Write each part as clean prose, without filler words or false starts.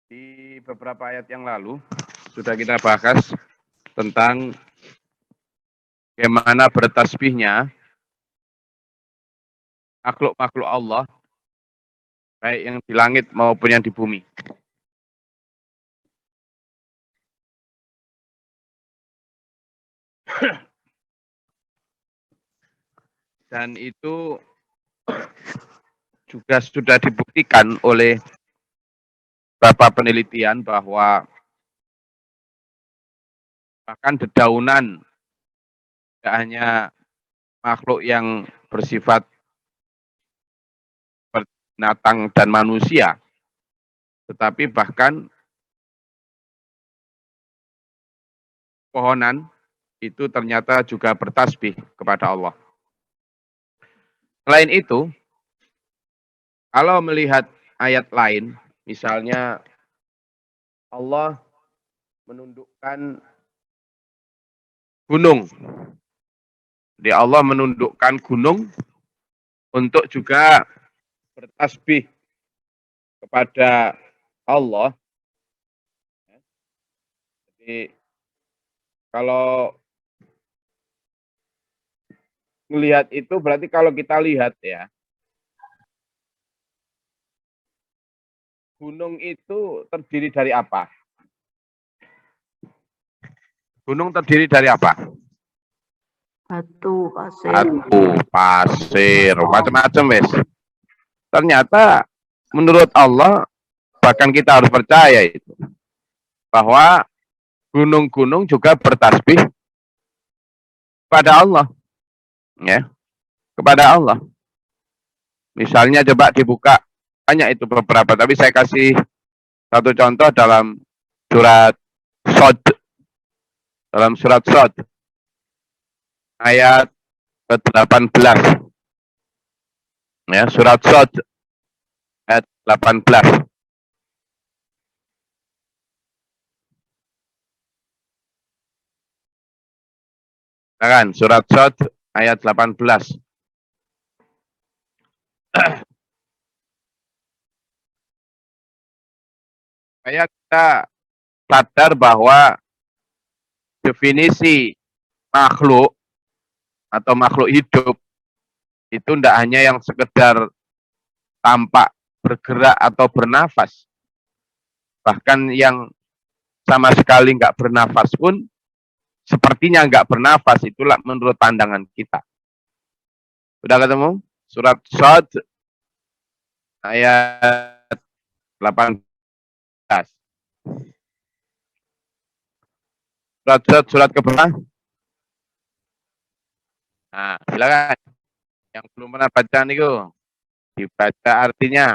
Di beberapa ayat yang lalu sudah kita bahas tentang bagaimana bertasbihnya makhluk-makhluk Allah, baik yang di langit maupun yang di bumi. Dan itu juga sudah dibuktikan oleh beberapa penelitian bahwa bahkan dedaunan tidak hanya makhluk yang bersifat binatang dan manusia, tetapi bahkan pohonan itu ternyata juga bertasbih kepada Allah. Selain itu, kalau melihat ayat lain, misalnya Allah menundukkan gunung. Jadi Allah menundukkan gunung untuk juga bertasbih kepada Allah. Jadi kalau melihat itu berarti kalau kita lihat ya, gunung itu terdiri dari apa? Gunung terdiri dari apa? Batu, pasir. Batu, pasir, macam-macam wes. Ternyata menurut Allah, bahkan kita harus percaya itu, bahwa gunung-gunung juga bertasbih kepada Allah, ya, kepada Allah. Misalnya coba dibuka, banyak itu beberapa, tapi saya kasih satu contoh dalam surat Shad, ayat ke-18, ya, surat Shad ayat 18. Kan, surat Shad ayat 18. Supaya kita sadar bahwa definisi makhluk atau makhluk hidup itu tidak hanya yang sekedar tampak, bergerak atau bernafas. Bahkan yang sama sekali nggak bernafas pun sepertinya nggak bernafas, itulah menurut pandangan kita. Sudah ketemu? Surat Shad ayat 18. Surat Shad, surat keberapa? Nah, silakan. Yang belum pernah baca nih, dibaca artinya.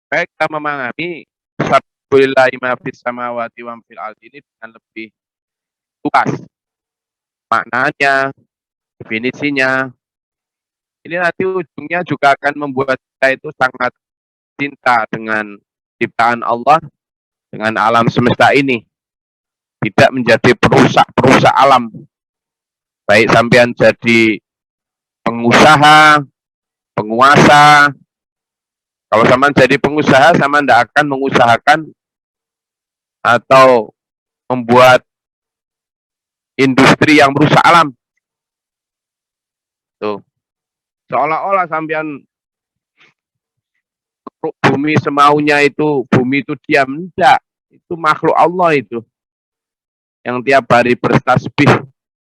Baik, kita memahami sabbillahi ma fis samawati wa fil ardi ini dengan lebih luas maknanya, definisinya. Ini nanti ujungnya juga akan membuat kita itu sangat cinta dengan ciptaan Allah, dengan alam semesta ini. Tidak menjadi perusak-perusak alam. Baik sampean jadi pengusaha, penguasa. Kalau sampean jadi pengusaha, sampean tidak akan mengusahakan atau membuat industri yang merusak alam. Tuh. Seolah-olah sampean bumi semaunya itu, bumi itu diam. Enggak. Itu makhluk Allah itu. Yang tiap hari bertasbih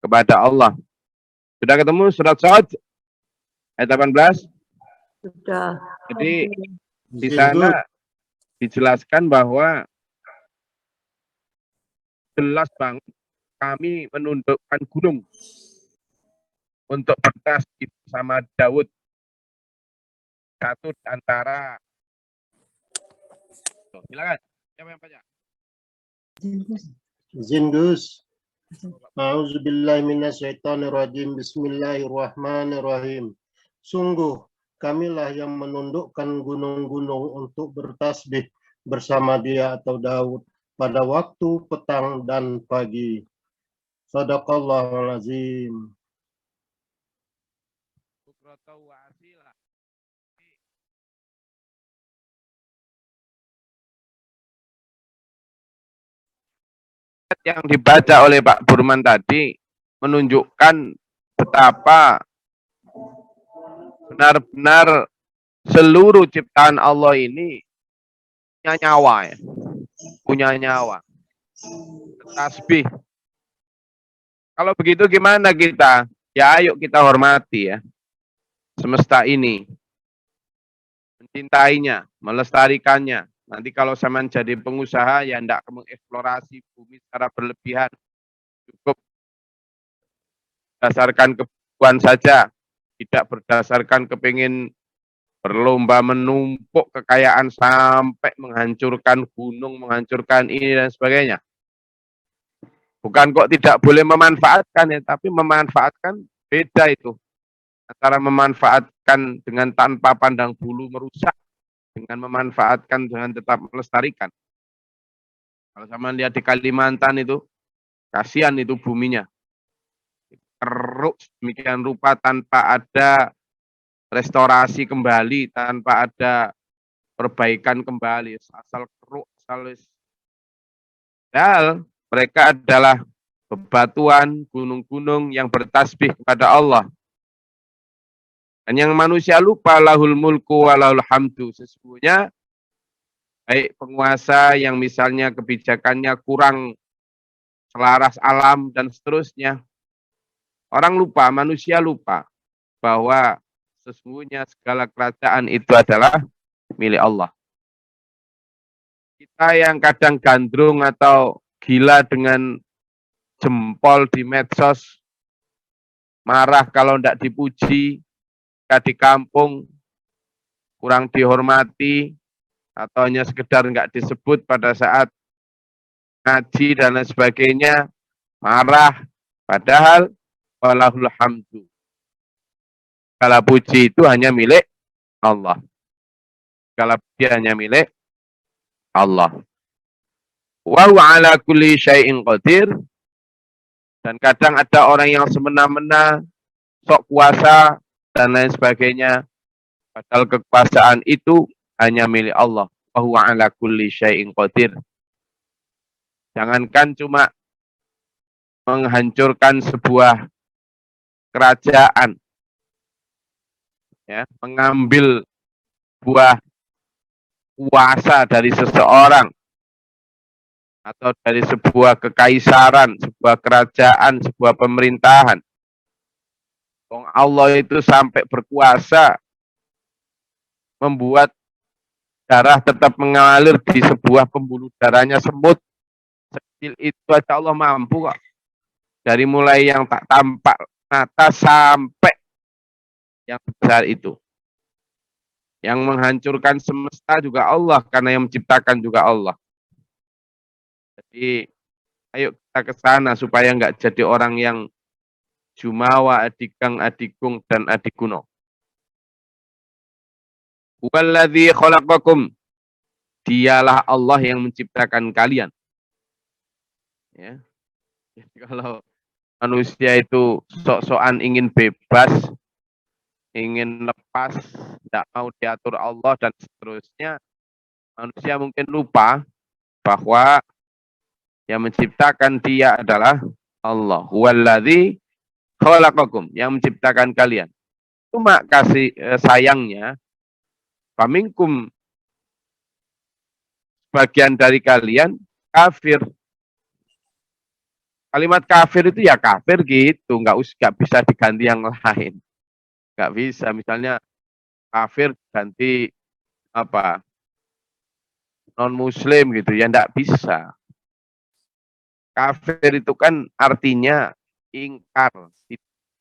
kepada Allah. Sudah ketemu surat Shad ayat 18? Sudah. Jadi di sana dijelaskan bahwa jelas banget kami menundukkan gunung untuk bertasbih bersama Daud. Satu di antara. Silakan. Siapa yang baca? Izin Gus. A'udzubillahi minasyaitonirrajim. Bismillahirrahmanirrahim. Sungguh kamilah yang menundukkan gunung-gunung untuk bertasbih bersama dia atau Daud pada waktu petang dan pagi. Shadaqallahul azim. yang dibaca oleh Pak Burman tadi menunjukkan betapa benar-benar seluruh ciptaan Allah ini punya nyawa ya, punya nyawa. Tasbih. Kalau begitu gimana kita? Ya ayo kita hormati ya semesta ini, mencintainya, melestarikannya. Nanti kalau zaman jadi pengusaha ya ndak mengeksplorasi bumi secara berlebihan, cukup berdasarkan kebutuhan saja, tidak berdasarkan kepingin berlomba menumpuk kekayaan sampai menghancurkan gunung, menghancurkan ini dan sebagainya. Bukan kok tidak boleh memanfaatkan ya, tapi memanfaatkan beda itu. Antara memanfaatkan dengan tanpa pandang bulu merusak, dengan memanfaatkan dengan tetap melestarikan. Kalau sama lihat di Kalimantan itu, kasihan itu buminya. Keruk demikian rupa tanpa ada restorasi kembali, tanpa ada perbaikan kembali, asal keruk, asal padahal mereka adalah bebatuan, gunung-gunung yang bertasbih kepada Allah. Dan yang manusia lupa, lahul mulku walahul hamdu. Sesungguhnya baik penguasa yang misalnya kebijakannya kurang selaras alam dan seterusnya. Orang lupa, manusia lupa bahwa sesungguhnya segala kerajaan itu adalah milik Allah. Kita yang kadang gandrung atau gila dengan jempol di medsos, marah kalau tidak dipuji, di kampung kurang dihormati, atau hanya sekedar nggak disebut pada saat ngaji dan lain sebagainya, marah. Padahal walahul hamdu. Segala puji itu hanya milik Allah. Segala puji hanya milik Allah. Wa huwa ala kulli syai'in qadir. Dan kadang ada orang yang semena-mena, sok kuasa, dan lain sebagainya. Padahal kekuasaan itu hanya milik Allah. Wa huwa ala kulli syai'in qadir. Jangankan cuma menghancurkan sebuah kerajaan, ya, mengambil buah kuasa dari seseorang, atau dari sebuah kekaisaran, sebuah kerajaan, sebuah pemerintahan. Allah itu sampai berkuasa membuat darah tetap mengalir di sebuah pembuluh darahnya semut. Sekecil itu aja Allah mampu kok. Dari mulai yang tak tampak mata sampai yang besar itu. Yang menghancurkan semesta juga Allah, karena yang menciptakan juga Allah. Jadi ayo kita ke sana supaya nggak jadi orang yang jumawa, adikang, adikung, dan adikuno. Huwallazi khalaqakum. Dialah Allah yang menciptakan kalian. Ya. Jadi kalau manusia itu sok-sokan ingin bebas, ingin lepas, tidak mau diatur Allah dan seterusnya, manusia mungkin lupa bahwa yang menciptakan dia adalah Allah. Huwallazi khalaqakum, yang menciptakan kalian. Cuma kasih sayangnya, faminkum, bagian dari kalian kafir. Kalimat kafir itu ya kafir gitu, nggak bisa diganti yang lain. Nggak bisa, misalnya kafir ganti apa, non muslim gitu ya, nggak bisa. Kafir itu kan artinya ingkar,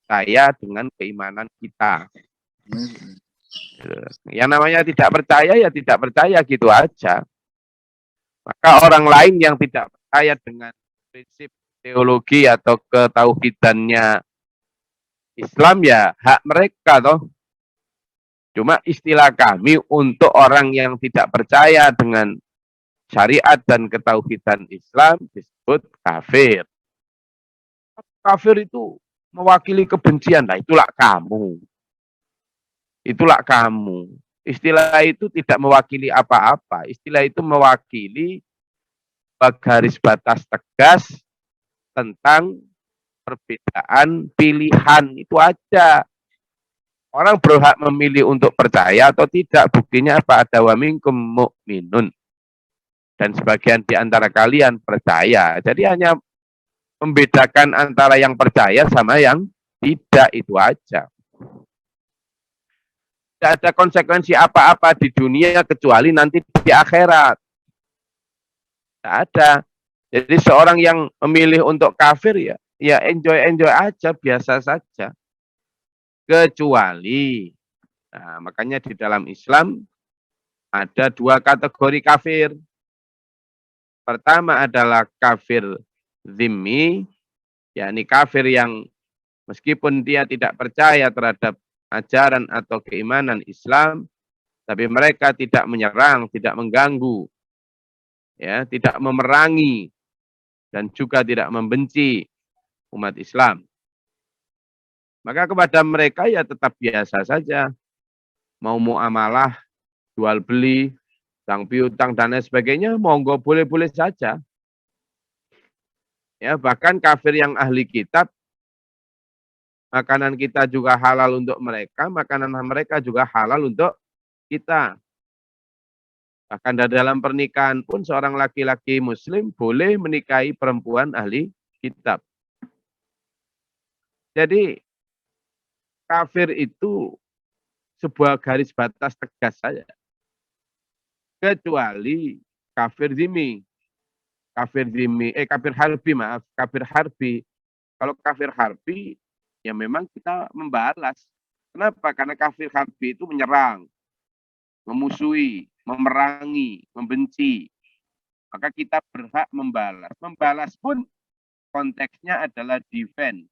percaya dengan keimanan kita. Yang namanya tidak percaya ya tidak percaya gitu aja. Maka orang lain yang tidak percaya dengan prinsip teologi atau ketauhidannya Islam ya hak mereka toh. Cuma istilah kami untuk orang yang tidak percaya dengan syariat dan ketauhidan Islam disebut kafir. Kafir itu mewakili kebencian. Nah, itulah kamu. Itulah kamu. Istilah itu tidak mewakili apa-apa. Istilah itu mewakili garis batas tegas tentang perbedaan pilihan. Itu aja. Orang berhak memilih untuk percaya atau tidak. Buktinya apa? Ada wa minkum mu'minun. Dan sebagian di antara kalian percaya. Jadi hanya membedakan antara yang percaya sama yang tidak, itu aja. Tidak ada konsekuensi apa-apa di dunia kecuali nanti di akhirat. Tidak ada. Jadi seorang yang memilih untuk kafir ya enjoy aja, biasa saja. Kecuali, nah, makanya di dalam Islam ada dua kategori kafir. Pertama adalah kafir zimmi, yakni kafir yang meskipun dia tidak percaya terhadap ajaran atau keimanan Islam, tapi mereka tidak menyerang, tidak mengganggu, ya, tidak memerangi, dan juga tidak membenci umat Islam. Maka kepada mereka ya tetap biasa saja. Mau muamalah, jual beli, utang piutang dan lain sebagainya, monggo boleh-boleh saja. Ya, bahkan kafir yang ahli kitab, makanan kita juga halal untuk mereka, makanan mereka juga halal untuk kita. Bahkan dalam pernikahan pun seorang laki-laki muslim boleh menikahi perempuan ahli kitab. Jadi kafir itu sebuah garis batas tegas saja. Kecuali kafir zimmi. Kafir harbi, maaf. Kafir harbi. Kalau kafir harbi, ya memang kita membalas. Kenapa? Karena kafir harbi itu menyerang, memusuhi, memerangi, membenci. Maka kita berhak membalas. Membalas pun konteksnya adalah defense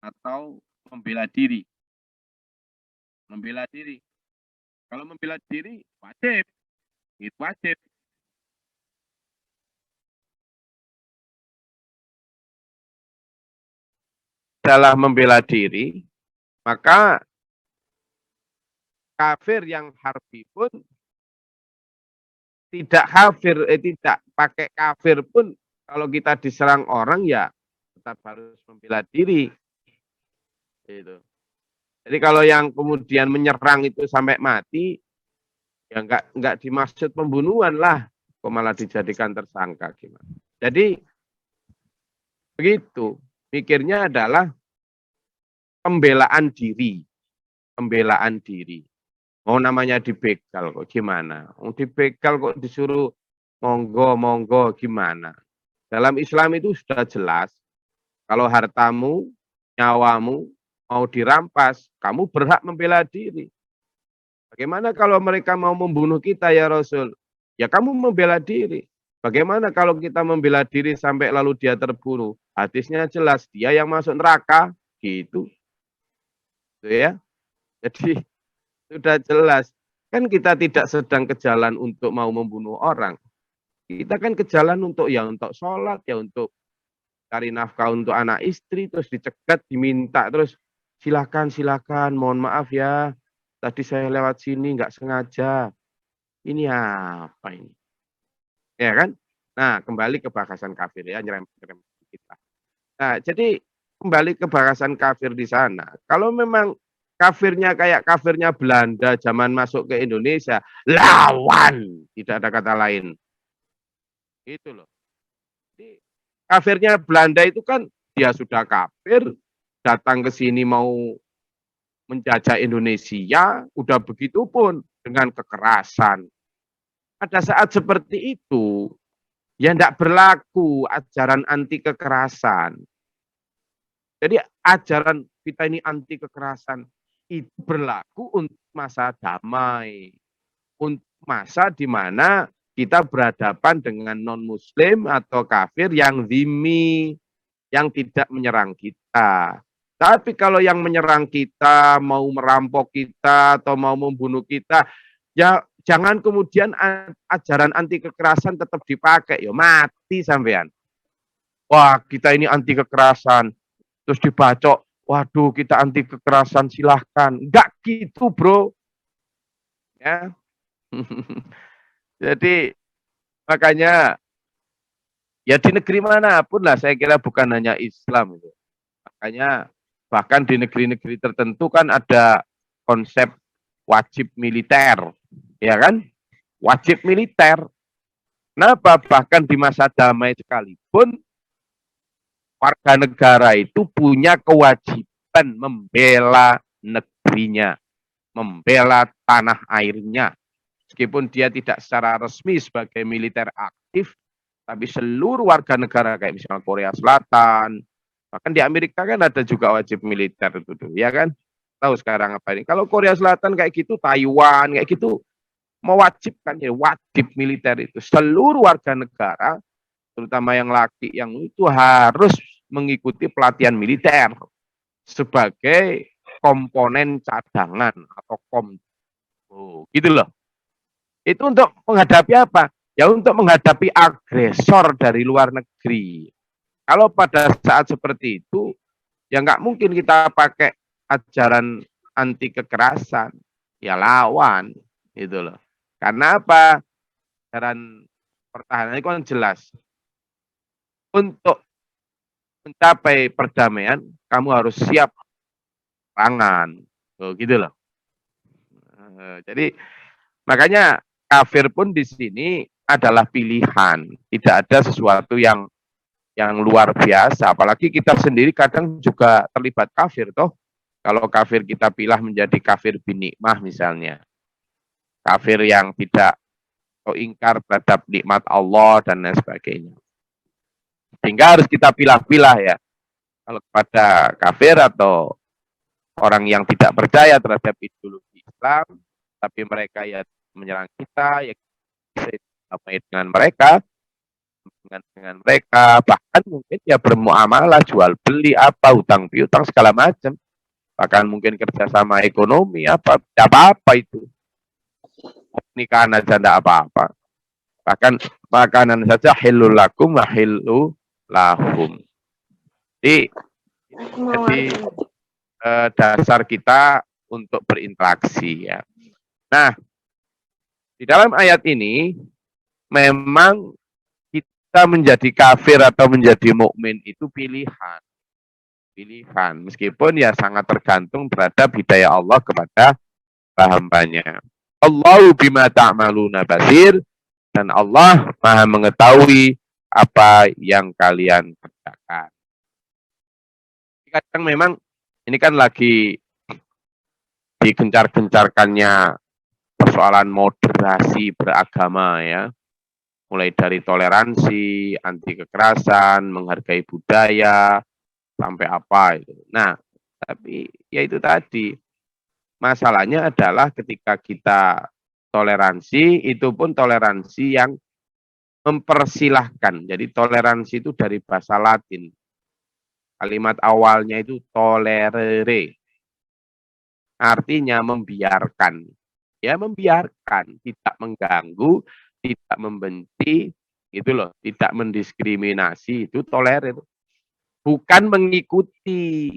atau membela diri. Membela diri. Kalau membela diri, wajib. Itu wajib. Dalam membela diri, maka kafir yang harbi pun tidak pakai kafir pun kalau kita diserang orang ya tetap harus membela diri. Gitu. Jadi kalau yang kemudian menyerang itu sampai mati, ya enggak dimaksud pembunuhan lah, kok malah dijadikan tersangka gimana. Jadi begitu, mikirnya adalah pembelaan diri. Pembelaan diri. Oh namanya dibegal kok gimana? Dibegal kok disuruh monggo gimana? Dalam Islam itu sudah jelas. Kalau hartamu, nyawamu mau dirampas, kamu berhak membela diri. Bagaimana kalau mereka mau membunuh kita ya Rasul? Ya kamu membela diri. Bagaimana kalau kita membela diri sampai lalu dia terbunuh? Hadisnya jelas, dia yang masuk neraka, gitu. Ya. Jadi sudah jelas. Kan kita tidak sedang ke jalan untuk mau membunuh orang. Kita kan ke jalan untuk sholat, ya untuk cari nafkah untuk anak istri, terus dicegat, diminta, terus silakan, mohon maaf ya, tadi saya lewat sini nggak sengaja. Ini apa ini? Ya kan? Nah, kembali ke bahasan kafir ya, nyerempet kita. Nah, jadi kembali ke bahasan kafir di sana. Kalau memang kafirnya kayak kafirnya Belanda zaman masuk ke Indonesia, lawan, tidak ada kata lain. Gitu loh. Jadi, kafirnya Belanda itu kan dia sudah kafir, datang ke sini mau menjajah Indonesia, udah begitu pun dengan kekerasan. Pada saat seperti itu, ya tidak berlaku ajaran anti kekerasan. Jadi ajaran kita ini anti kekerasan itu berlaku untuk masa damai, untuk masa di mana kita berhadapan dengan non-muslim atau kafir yang zimmi, yang tidak menyerang kita. Tapi kalau yang menyerang kita, mau merampok kita, atau mau membunuh kita, ya jangan kemudian ajaran anti kekerasan tetap dipakai. Ya mati sampean. Wah kita ini anti kekerasan. Terus dibacok, waduh kita anti kekerasan silahkan. Enggak gitu bro. Ya. Jadi makanya Ya di negeri manapun lah, saya kira bukan hanya Islam itu. Makanya bahkan di negeri-negeri tertentu kan ada konsep wajib militer, ya kan? Wajib militer. Kenapa? Bahkan di masa damai sekalipun warga negara itu punya kewajiban membela negerinya, membela tanah airnya. Meskipun dia tidak secara resmi sebagai militer aktif, tapi seluruh warga negara kayak misalnya Korea Selatan, bahkan di Amerika kan ada juga wajib militer itu tuh, ya kan? Tahu sekarang apa ini? Kalau Korea Selatan kayak gitu, Taiwan kayak gitu, mewajibkan ya wajib militer itu. Seluruh warga negara, terutama yang laki yang itu harus mengikuti pelatihan militer sebagai komponen cadangan atau gitu loh. Itu untuk menghadapi apa? Ya untuk menghadapi agresor dari luar negeri. Kalau pada saat seperti itu, ya nggak mungkin kita pakai ajaran anti kekerasan. Ya lawan, gitu loh. Karena apa? Ajaran pertahanan itu kan jelas. Untuk mencapai perdamaian, kamu harus siap tangan. Gitu loh. Jadi makanya kafir pun di sini adalah pilihan. Tidak ada sesuatu yang luar biasa. Apalagi kita sendiri kadang juga terlibat kafir toh. Kalau kafir kita pilih menjadi kafir binikmah misalnya. Kafir yang tidak ingkar terhadap nikmat Allah dan lain sebagainya. Sehingga harus kita pilah-pilah ya. Kalau kepada kafir atau orang yang tidak percaya terhadap ideologi Islam, tapi mereka ya menyerang kita, ya bisa damai dengan mereka, dengan mereka, bahkan mungkin ya bermuamalah, jual beli apa, hutang piutang segala macam, bahkan mungkin kerjasama ekonomi apa itu, nikahan aja tidak apa-apa, bahkan makanan saja hilul lakum wa hilul lahum. Jadi dasar kita untuk berinteraksi ya. Nah, di dalam ayat ini memang kita menjadi kafir atau menjadi mukmin itu pilihan. Pilihan. Meskipun ya sangat tergantung terhadap hidayah Allah kepada hambanya. Allahu bima ta'maluna basir, dan Allah Maha mengetahui apa yang kalian kerjakan. Kadang memang ini kan lagi digencar-gencarkannya persoalan moderasi beragama ya. Mulai dari toleransi, anti kekerasan, menghargai budaya, sampai apa itu. Nah, tapi ya itu tadi, masalahnya adalah ketika kita toleransi, itu pun toleransi yang mempersilahkan. Jadi toleransi itu dari bahasa Latin. Kalimat awalnya itu tolerere. Artinya membiarkan. Ya membiarkan, tidak mengganggu, tidak membenci, gitu loh, tidak mendiskriminasi, itu tolerir. Bukan mengikuti.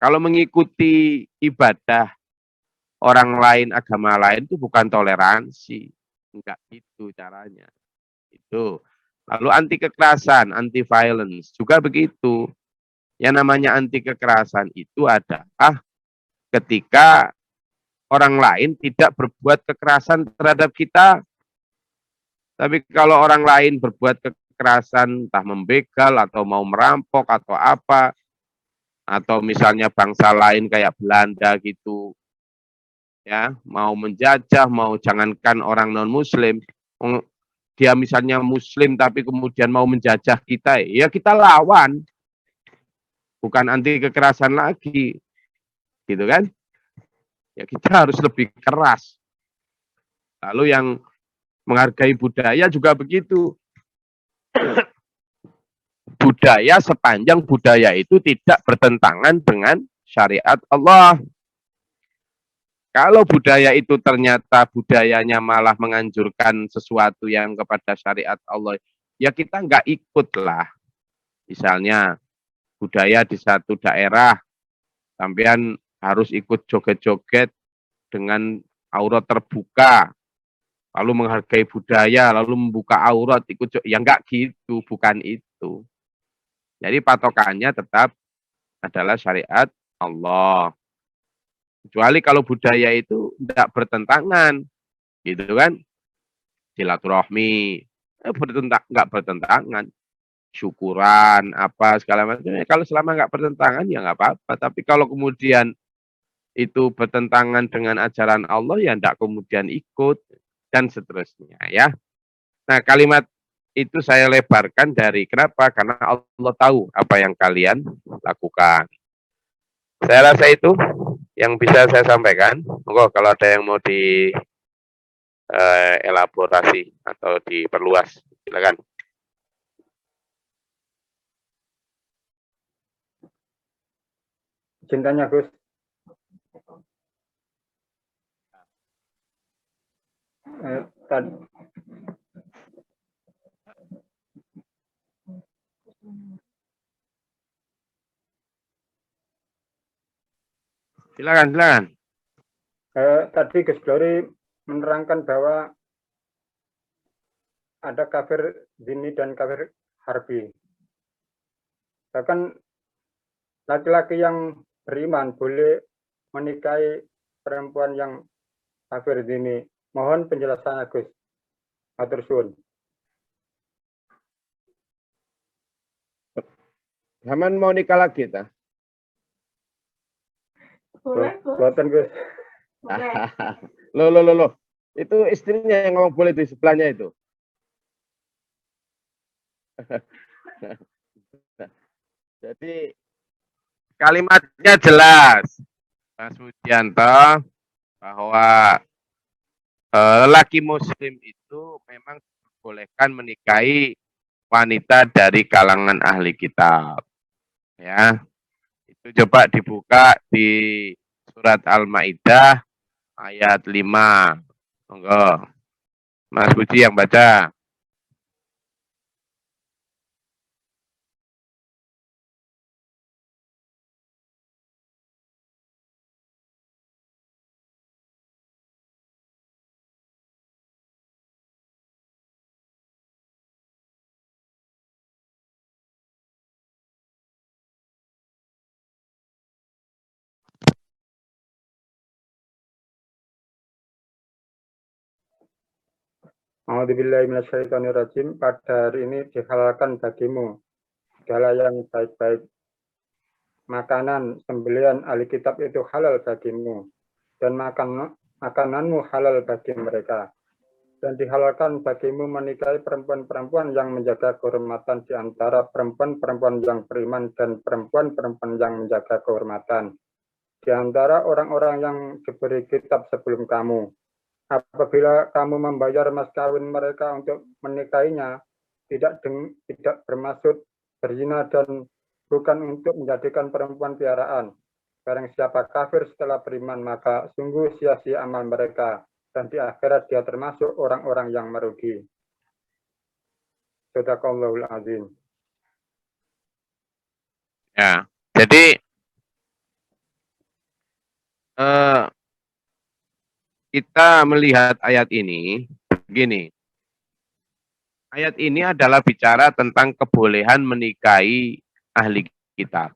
Kalau mengikuti ibadah orang lain, agama lain itu bukan toleransi. Enggak gitu caranya. Itu. Lalu anti kekerasan, anti violence juga begitu. Yang namanya anti kekerasan itu adalah ketika orang lain tidak berbuat kekerasan terhadap kita. Tapi kalau orang lain berbuat kekerasan, entah membegal atau mau merampok atau apa, atau misalnya bangsa lain kayak Belanda gitu, ya mau menjajah, mau jangankan orang non Muslim, dia misalnya Muslim tapi kemudian mau menjajah kita, ya kita lawan, bukan anti kekerasan lagi, gitu kan? Ya kita harus lebih keras. Lalu yang menghargai budaya juga begitu. Budaya sepanjang budaya itu tidak bertentangan dengan syariat Allah. Kalau budaya itu ternyata budayanya malah menganjurkan sesuatu yang kepada syariat Allah, ya kita nggak ikut lah. Misalnya budaya di satu daerah, sampean harus ikut joget-joget dengan aurat terbuka, lalu menghargai budaya, lalu membuka aurat, ikut ya enggak gitu, bukan itu. Jadi patokannya tetap adalah syariat Allah. Kecuali kalau budaya itu tidak bertentangan, gitu kan? Silaturahmi, enggak bertentangan. Syukuran, apa segala macam. Kalau selama enggak bertentangan ya enggak apa-apa. Tapi kalau kemudian itu bertentangan dengan ajaran Allah ya enggak kemudian ikut dan seterusnya ya. Nah, kalimat itu saya lebarkan dari kenapa? Karena Allah tahu apa yang kalian lakukan. Saya rasa itu yang bisa saya sampaikan. Monggo kalau ada yang mau di elaborasi atau diperluas, silakan. Cintanya Gus. Tadi Silakan. tadi Gus Glory menerangkan bahwa ada kafir dini dan kafir harbi. Bahkan laki-laki yang beriman boleh menikahi perempuan yang kafir dini. Mohon penjelasannya Gus. Matur suwun. Zaman mau nikah lagi ta? Boleh, Gus. Buatan Gus. Boleh. Loh. Itu istrinya yang ngomong boleh di sebelahnya itu. Jadi kalimatnya jelas, Mas Mujianto, bahwa lelaki muslim itu memang dibolehkan menikahi wanita dari kalangan ahli kitab. Ya. Itu coba dibuka di surat Al-Maidah ayat 5. Monggo. Mas Budi yang baca. A'udzubillahi minasyaitonirrajim. Pada hari ini dihalalkan bagimu segala yang baik-baik. Makanan sembelihan ahli kitab itu halal bagimu, dan makananmu halal bagi mereka. Dan dihalalkan bagimu menikahi perempuan-perempuan yang menjaga kehormatan di antara perempuan-perempuan yang beriman dan perempuan-perempuan yang menjaga kehormatan di antara orang-orang yang diberi kitab sebelum kamu. Apabila kamu membayar mas kawin mereka untuk menikahinya, tidak bermaksud berzina dan bukan untuk menjadikan perempuan piaraan. Barang siapa kafir setelah beriman, maka sungguh sia-sia amal mereka, dan di akhirat dia termasuk orang-orang yang merugi. Shadaqallahul azim. Ya, jadi kita melihat ayat ini begini. Ayat ini adalah bicara tentang kebolehan menikahi ahli kitab.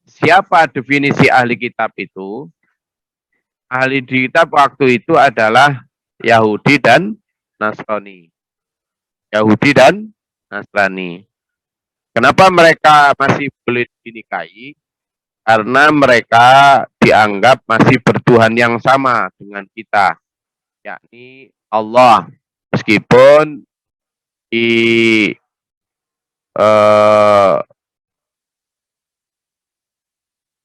Siapa definisi ahli kitab itu? Ahli kitab waktu itu adalah Yahudi dan Nasrani. Yahudi dan Nasrani. Kenapa mereka masih boleh dinikahi? Karena mereka dianggap masih bertuhan yang sama dengan kita, yakni Allah. Meskipun di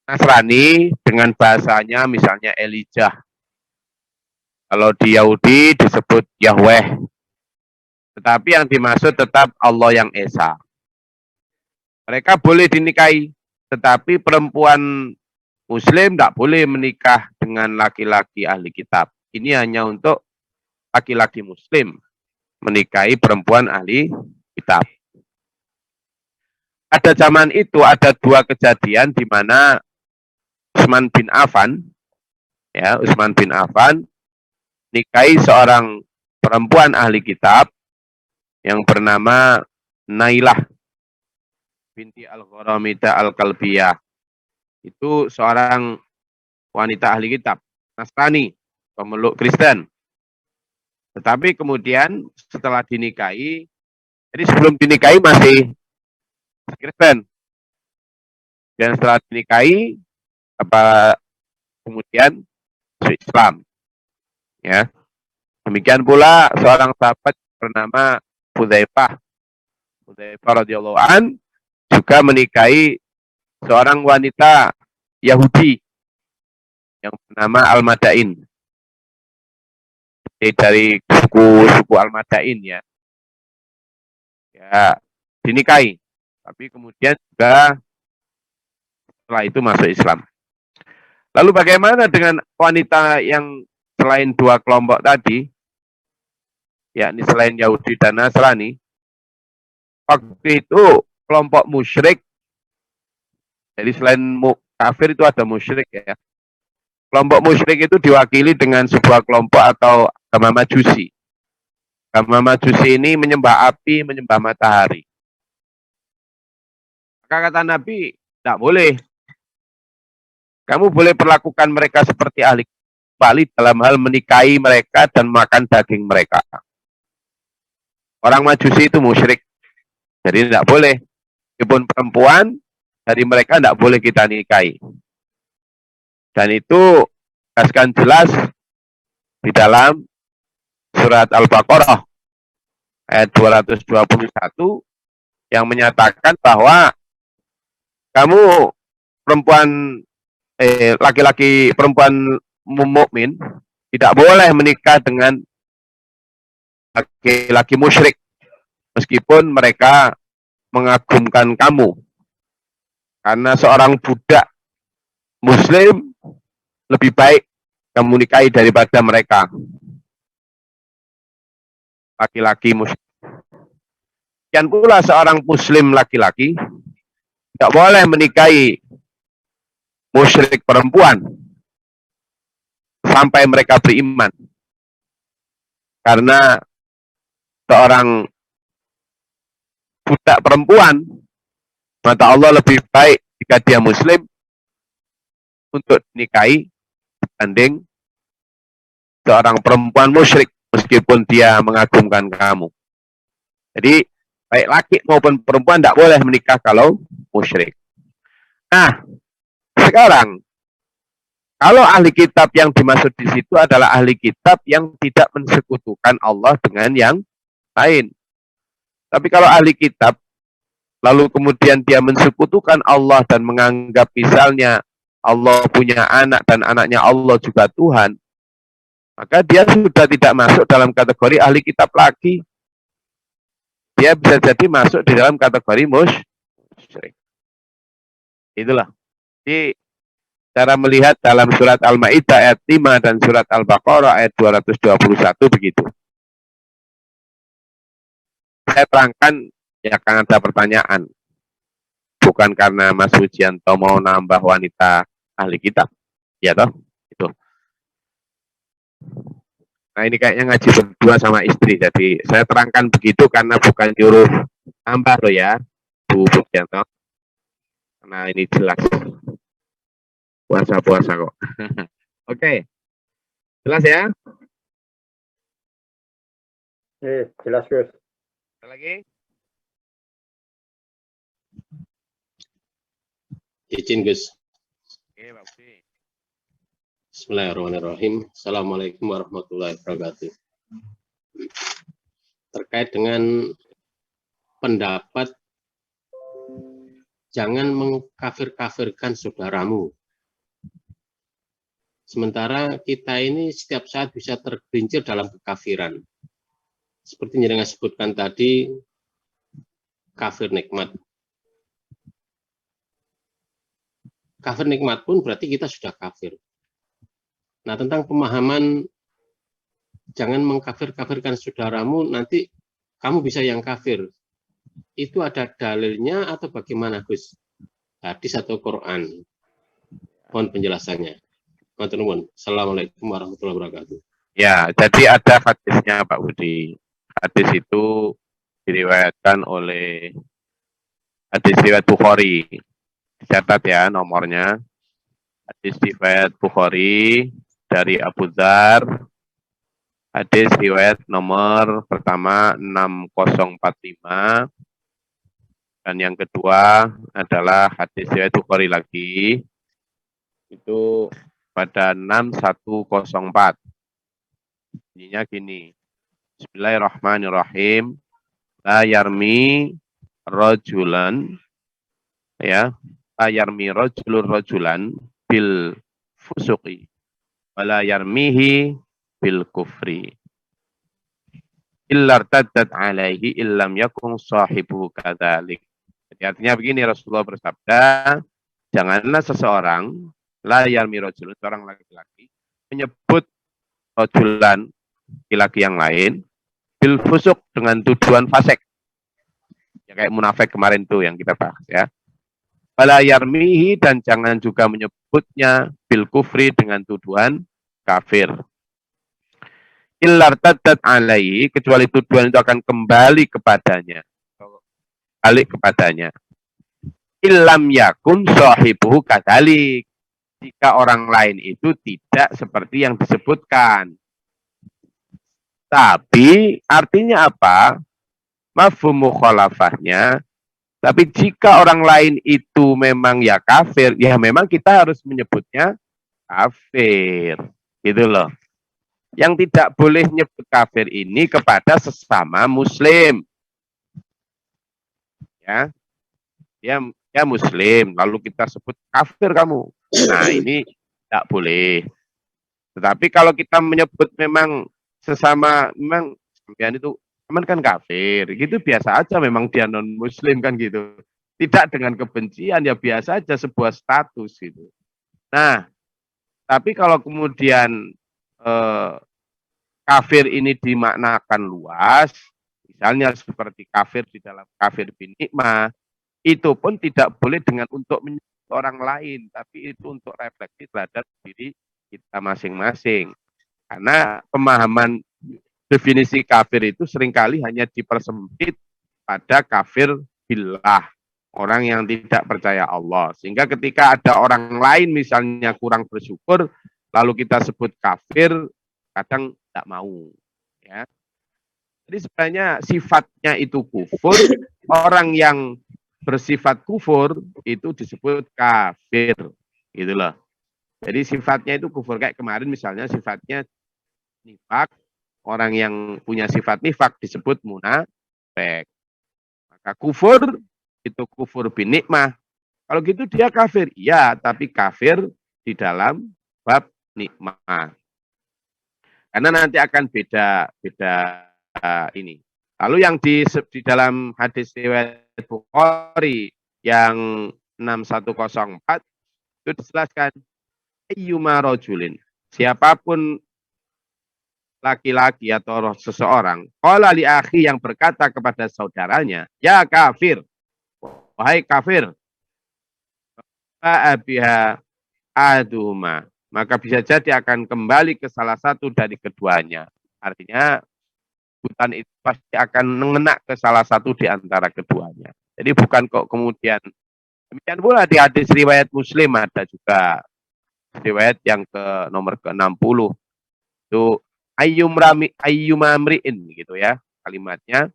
Nasrani dengan bahasanya misalnya Elijah. Kalau di Yahudi disebut Yahweh. Tetapi yang dimaksud tetap Allah yang Esa. Mereka boleh dinikahi, tetapi perempuan Muslim tidak boleh menikah dengan laki-laki ahli kitab. Ini hanya untuk laki-laki Muslim menikahi perempuan ahli kitab. Pada zaman itu ada dua kejadian di mana Utsman bin Affan, ya Utsman bin Affan nikahi seorang perempuan ahli kitab yang bernama Nailah binti Al-Gharamita Al-Kalbiyah. Itu seorang wanita ahli kitab, Nasrani, pemeluk Kristen. Tetapi kemudian setelah dinikahi, jadi sebelum dinikahi masih Kristen. Dan setelah dinikahi, kemudian masuk Islam. Ya. Demikian pula seorang sahabat bernama Hudzaifah radhiyallahu an juga menikahi seorang wanita Yahudi yang bernama Al-Madain. Dari suku Al-Madain ya. Ya, dinikahi. Tapi kemudian juga setelah itu masuk Islam. Lalu bagaimana dengan wanita yang selain dua kelompok tadi, yakni selain Yahudi dan Nasrani? Waktu itu kelompok musyrik, jadi selain kafir itu ada musyrik ya. Kelompok musyrik itu diwakili dengan sebuah kelompok atau agama Majusi. Agama Majusi ini menyembah api, menyembah matahari. Maka kata Nabi, tidak boleh. Kamu boleh perlakukan mereka seperti ahli Bali dalam hal menikahi mereka dan makan daging mereka. Orang Majusi itu musyrik. Jadi tidak boleh. Meskipun perempuan, dari mereka tidak boleh kita nikahi. Dan itu jelaskan jelas di dalam surat Al-Baqarah ayat 221 yang menyatakan bahwa kamu perempuan laki-laki perempuan mukmin tidak boleh menikah dengan laki-laki musyrik meskipun mereka mengagumkan kamu, karena seorang budak muslim lebih baik kamu nikahi daripada mereka laki-laki musyrik. Dan pula seorang muslim laki-laki tidak boleh menikahi musyrik perempuan sampai mereka beriman. Karena seorang budak perempuan, mata Allah lebih baik jika dia muslim untuk dinikahi dibanding seorang perempuan musyrik meskipun dia mengagumkan kamu. Jadi baik laki maupun perempuan tidak boleh menikah kalau musyrik. Nah, sekarang kalau ahli kitab yang dimaksud di situ adalah ahli kitab yang tidak mensekutukan Allah dengan yang lain. Tapi kalau ahli kitab lalu kemudian dia mensekutukan Allah dan menganggap misalnya Allah punya anak dan anaknya Allah juga Tuhan, maka dia sudah tidak masuk dalam kategori ahli kitab lagi. Dia bisa jadi masuk di dalam kategori musyrik. Itulah. Jadi cara melihat dalam surat Al-Maidah ayat 5 dan surat Al-Baqarah ayat 221 begitu. Saya terangkan ya karena ada pertanyaan. Bukan karena Mas Wijianto mau nambah wanita ahli kitab. Ya toh? Itu. Nah ini kayaknya ngaji berdua sama istri. Jadi saya terangkan begitu karena bukan nyuruh tambah loh ya, Bu Wijianto. Karena ini jelas. Puasa-puasa kok. Oke. Jelas ya? Jelas Gus. Ada lagi? Izin Gus. Oke, Pak Budi. Bismillahirrahmanirrahim. Assalamualaikum warahmatullahi wabarakatuh. Terkait dengan pendapat jangan mengkafir-kafirkan saudaramu. Sementara kita ini setiap saat bisa tergelincir dalam kekafiran. Seperti yang dengan sebutkan tadi, kafir nikmat. Kafir nikmat pun berarti kita sudah kafir. Nah, tentang pemahaman jangan mengkafir-kafirkan saudaramu, nanti kamu bisa yang kafir. Itu ada dalilnya atau bagaimana, Gus? Hadis atau Quran? Mohon penjelasannya. Assalamualaikum warahmatullahi wabarakatuh. Ya, jadi ada hadisnya Pak Budi. Hadis itu diriwayatkan oleh hadis riwayat Bukhari. Dicatat ya nomornya. Hadis riwayat Bukhari dari Abu Dzar. Hadis riwayat nomor pertama 6045. Dan yang kedua adalah hadis riwayat Bukhari lagi. Itu pada 6104. Bunyinya gini. Bismillahirrahmanirrahim. La yarmi rajulan, ya. La yarmi rajulan bil fusuqi. Wala yarmihi bil kufri. Illa irtaddat alaihi illam yakun sahibu kadzalik. Jadi artinya begini, Rasulullah bersabda, janganlah seseorang la yarmi rajulun, seorang laki-laki menyebut rajulan, laki-laki yang lain, bil fusuk, dengan tujuan fasik. Ya kayak munafik kemarin tuh yang kita bahas ya. Wala yarmihi, dan jangan juga menyebutnya bil kufri, dengan tuduhan kafir. Illar tadat alaihi, kecuali tuduhan itu akan kembali kepadanya. Balik kepadanya. Illam yakun sahibuhu kadzalik. Jika orang lain itu tidak seperti yang disebutkan. Tapi artinya apa? Mafhum mukhalafahnya. Tapi jika orang lain itu memang ya kafir, ya memang kita harus menyebutnya kafir. Gitu loh. Yang tidak boleh nyebut kafir ini kepada sesama muslim. Ya. Dia muslim, lalu kita sebut kafir kamu. Nah, ini tidak boleh. Tetapi kalau kita menyebut memang sesama, memang kemudian itu teman kan kafir, gitu biasa aja, memang dia non muslim kan gitu. Tidak dengan kebencian, ya biasa aja, sebuah status gitu. Nah, tapi kalau kemudian kafir ini dimaknakan luas, misalnya seperti kafir di dalam kafir bin nikmah, itu pun tidak boleh dengan untuk menyebut orang lain, tapi itu untuk refleksi terhadap diri kita masing-masing. Karena pemahaman definisi kafir itu seringkali hanya dipersempit pada kafir billah, orang yang tidak percaya Allah. Sehingga ketika ada orang lain misalnya kurang bersyukur, lalu kita sebut kafir, kadang tidak mau. Ya. Jadi sebenarnya sifatnya itu kufur, orang yang bersifat kufur itu disebut kafir. Gitu loh. Jadi sifatnya itu kufur. Kayak kemarin misalnya sifatnya nifak, orang yang punya sifat nifak disebut munafik. Maka kufur itu kufur bin nikmah. Kalau gitu dia kafir. Iya, tapi kafir di dalam bab nikmah. Karena nanti akan beda ini. Lalu yang di dalam hadis riwayat Bukhari yang 6104 itu dijelaskan ayyuma rajulin, siapapun laki-laki atau seseorang, qala li akhi, yang berkata kepada saudaranya, ya kafir, wahai kafir, biha aduma, maka bisa jadi akan kembali ke salah satu dari keduanya. Artinya hutan itu pasti akan mengena ke salah satu di antara keduanya. Jadi bukan kok kemudian, demikian pula di hadis riwayat Muslim ada juga riwayat yang nomor ke-60 itu ayyumamri'in gitu ya kalimatnya.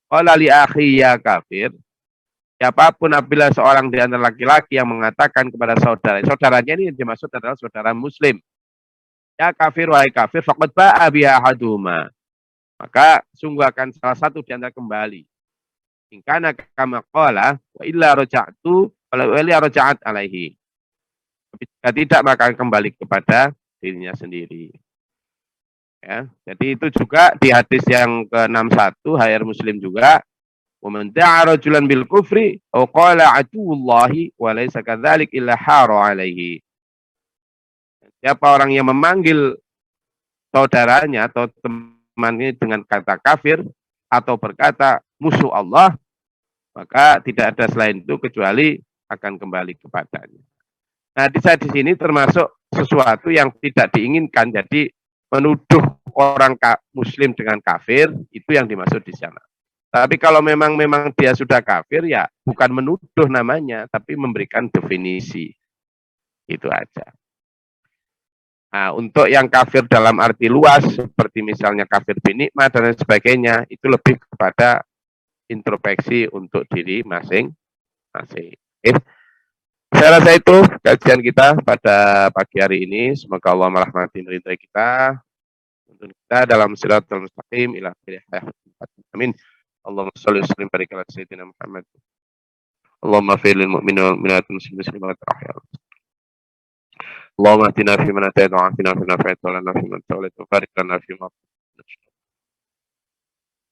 Qala li akhi ya kafir, siapapun apabila seorang di antara laki-laki yang mengatakan kepada saudaranya ini dimaksud adalah saudara muslim, ya kafir wahai kafir, faqad ba'a biha ahaduma, maka sungguh akan salah satu di antara kembali. Ingkana kama qala wa illa raja'tu wa illa raja'at alaihi. Jika tidak maka kembali kepada dirinya sendiri. Ya, jadi itu juga di hadis yang ke-61 hayar Muslim juga, wa man da'a rajulan bil kufri aw qala atullahi wa laysa kadzalik illa hara alaihi. Siapa orang yang memanggil saudaranya atau temannya dengan kata kafir atau berkata musuh Allah, maka tidak ada selain itu kecuali akan kembali kepadanya. Nah, di sini termasuk sesuatu yang tidak diinginkan. Jadi menuduh orang muslim dengan kafir, itu yang dimaksud di sana. Tapi kalau memang dia sudah kafir, ya bukan menuduh namanya, tapi memberikan definisi. Itu aja. Nah, untuk yang kafir dalam arti luas, seperti misalnya kafir binikmat dan lain sebagainya, itu lebih kepada introspeksi untuk diri masing-masing. Saya rasa itu kajian kita pada pagi hari ini. Semoga Allah merahmati meridai kita. Untuk kita dalam siratal mustaqim ila amin. Allahumma sholli wa sallim barik ala sayyidina Muhammad. Allahumma fir lil mu'minina wal mu'minat muslimin ahya. Allahumma ahdina fi man hadayta wa afina fi man afayta wa lana fi man tawallayta wa barik lana fi ma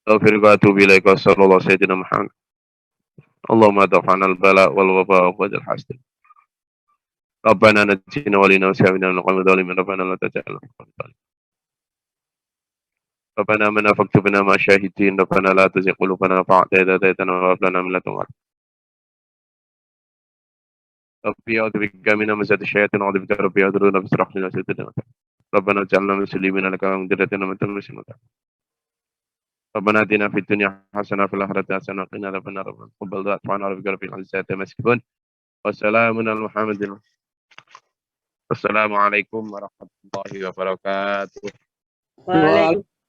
aghfir wa atubu ilaika sallallahu sayyidina Muhammad. Allahumma dafa'na al-bala wal waba wa al hasad. Rabbana najina walina wa syafi'na min qawmi dhalimin rabbana la taj'alna fi qawmi dhalimin. ربنا آمنا فاكتبنا مع الشاهدين ربنا لا تزغ قلوبنا بعد إذ هديتنا وهب لنا من لدنك ربي أعوذ بك من همزات الشياطين وأعوذ بك ربي يحضرون فاشرح لنا صدرنا ربنا اجعلنا مسلمين لك ومن ذريتنا أمة مسلمة ربنا آتنا في الدنيا حسنة وفي الآخرة حسنة وقنا عذاب النار ربنا تقبل دعاء سبحان ربك رب العزة عما يصفون وسلام على محمد والسلام عليكم ورحمة الله وبركاته.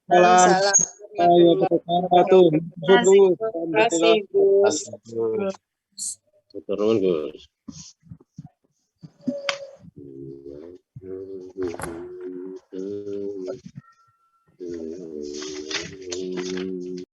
Waalaikumsalam warahmatullahi wabarakatuh. Turun, Gus.